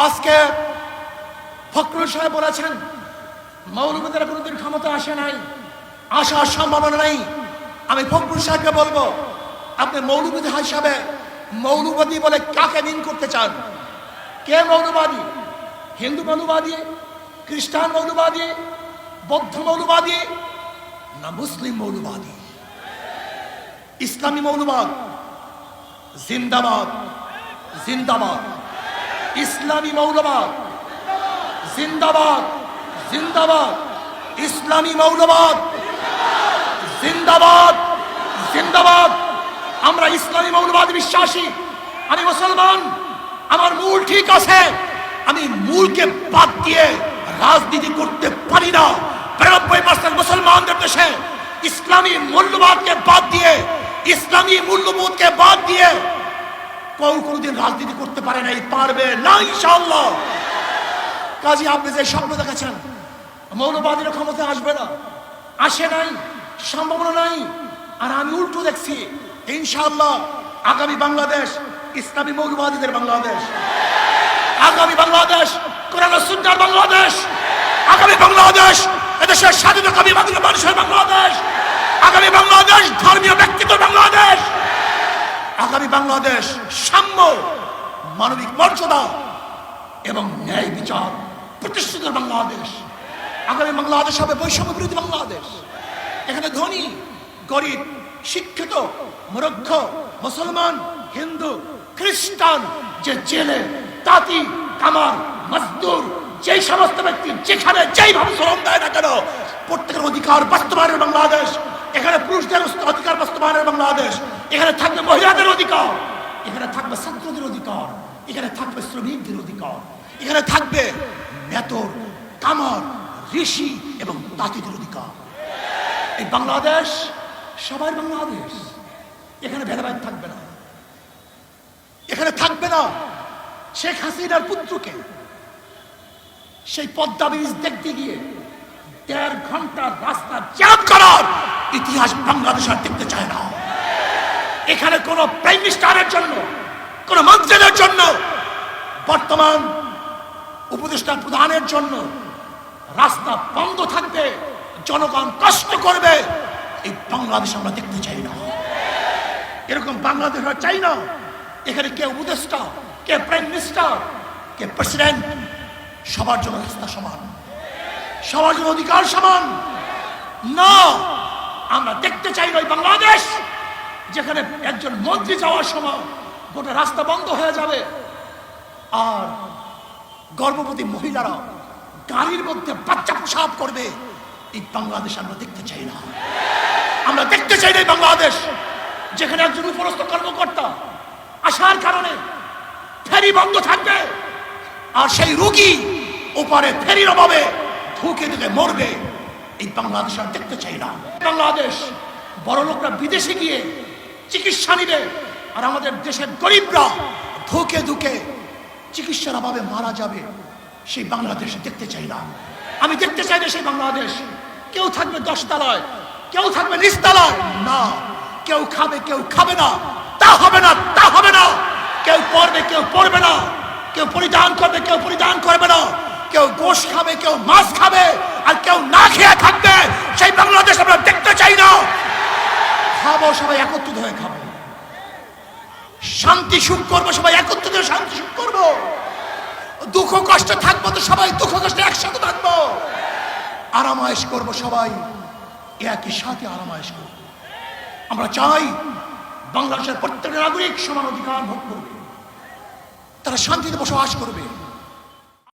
আজকে ফখরুল সাহেব বলেছেন মৌলবাদীরা কোনোদিন ক্ষমতা আসে নাই, আসার সম্ভাবনা নেই। আমি ফখরুল সাহেবকে বলবো, আপনি মৌলবাদী হিসাবে মৌলবাদী বলে কাকে মিন করতে চান? কে মৌলবাদী? হিন্দু মৌলবাদী, খ্রিস্টান মৌলবাদী, বৌদ্ধ মৌলবাদী, না মুসলিম মৌলবাদী? ইসলামী মৌলবাদ জিন্দাবাদ, জিন্দাবাদ। ইসলামী মৌলবাদ জিন্দাবাদ, জিন্দাবাদ। ইসলামী মৌলবাদ জিন্দাবাদ, জিন্দাবাদ। আমরা ইসলামী মৌলবাদ বিশ্বাসী। আমি মুসলমান, আমার মূল ঠিক আছে। আমি মূলকে বাদ দিয়ে রাজনীতি করতে পারি না। ৯২% মুসলমানদের দেশে ইসলামী মূল্যবাদকে বাদ দিয়ে, ইসলামী মূল্যবোধকে বাদ দিয়ে কেউ কোনোদিন রাজনীতি করতে পারে নাই, পারবে না ইনশাআল্লাহ। কাজী আপনি যে স্বপ্ন দেখেছেন মৌলবাদীরা ক্ষমতা আসবে না, আসে নাই, সম্ভাবনা নাই। আর আমি উল্টো দেখছি, ইনশাআল্লাহ আগামী বাংলাদেশ ইসলামী মৌলবাদীদের বাংলাদেশ, আগামী বাংলাদেশ কোরআন ও সুন্নাহর বাংলাদেশ, আগামী বাংলাদেশ এদেশের স্বাধীনতাকামী মানুষের বাংলাদেশ, আগামী বাংলাদেশ ধর্মীয় ব্যক্তিত্বের বাংলাদেশ, আগামী বাংলাদেশ সাম্য, মানবিক মর্যাদা এবং ন্যায় বিচার প্রতিষ্ঠিত বাংলাদেশ। আগামী বাংলাদেশ হবে বৈষম্য বিরোধী বাংলাদেশ। এখানে ধনী গরিব, শিক্ষিত মূর্খ, মুসলমান, হিন্দু, খ্রিস্টান, যে জেলে, তাঁতি, কামার, মজদুর, যেই সমস্ত ব্যক্তি যেখানে যেইভাবে শ্রম দেয় না কেন, প্রত্যেকের অধিকার বাস্তবায়নের বাংলাদেশ। এখানে পুরুষদের অধিকার বাস্তবায়নের বাংলাদেশ। এখানে থাকবে মহিলাদের অধিকার, এখানে থাকবে ছাত্রদের অধিকার, এখানে থাকবে শ্রমিকদের অধিকার, এখানে থাকবে মেতর, কামার, ঋষি এবং তাঁতিদের অধিকার। এই বাংলাদেশ সবার বাংলাদেশ। এখানে ভেদাভেদ থাকবে না, এখানে থাকবে না শেখ হাসিনার পুত্রকে সেই পদ্মা ব্রিজ দেখতে গিয়ে ১.৫ ঘন্টার রাস্তা জ্যাম করার ইতিহাস বাংলাদেশ আর দেখতে চায় না। এখানে কোন প্রাইম মিনিস্টারের জন্য, কোন মন্ত্রীদের জন্য, বর্তমান উপদেষ্টা প্রধানের জন্য রাস্তা বন্ধ থাকবে, জনগণ কষ্ট করবে, এই বাংলাদেশ আমরা দেখতে চাই না। এরকম বাংলাদেশ আমরা চাই না। এখানে কে উপদেষ্টা, কে প্রাইম মিনিস্টার, কে প্রেসিডেন্ট, সবার জন্য রাস্তা সমান, সবার জন্য অধিকার সমান না। আমরা দেখতে চাই না ওই বাংলাদেশ যেখানে একজন মন্ত্রী যাওয়ার সময় গোটা রাস্তা বন্ধ হয়ে যাবে, আর গর্ভবতী মহিলারা গাড়ির মধ্যে বাচ্চা প্রসব করবে। এই বাংলাদেশ আমরা দেখতে চাই না। আমরা দেখতে চাই না এই বাংলাদেশ যেখানে একজন উপরস্থ কর্মকর্তা আসার কারণে ফেরি বন্ধ থাকবে, আর সেই রোগী ওপারে ফেরির অভাবে ধুকে ধুকে মরবে। এই বাংলাদেশ আর দেখতে চাই না। বাংলাদেশ বড় লোকরা বিদেশে গিয়ে চিকিৎসা নিবে, আর আমাদের দেশের গরিবরা ধুকে ধুকে চিকিৎসার অভাবে মারা যাবে। সেই বাংলাদেশ দেখতে চাই না। আমি দেখতে চাই না সেই বাংলাদেশ কেউ থাকবে 10 তলায়, কেউ থাকবে নিচতলায় না, কেউ খাবে কেউ খাবে না, তা হবে না, তা হবে না। কেউ পড়বে কেউ পড়বে না, কেউ পরিধান করবে কেউ পরিধান করবে না, কেউ গোশ খাবে কেউ মাছ খাবে, আর কেউ না খেয়ে থাকবে। সেই বাংলাদেশ আমরা দেখতে চাই না। খাবো সবাই একত্রিত হয়ে খাবো, শান্তি সুখ করবো সবাই একত্রিত হয়ে শান্তি সুখ করবো, দুঃখ কষ্ট থাকবো তো সবাই দুঃখ কষ্ট একসাথে থাকবো, আরামায়েশ করবো সবাই একই সাথে আরামায়েশ করবো। আমরা চাই বাংলাদেশের প্রত্যেক নাগরিক সমান অধিকার ভোগ করবে, তারা শান্তিতে বসবাস করবে।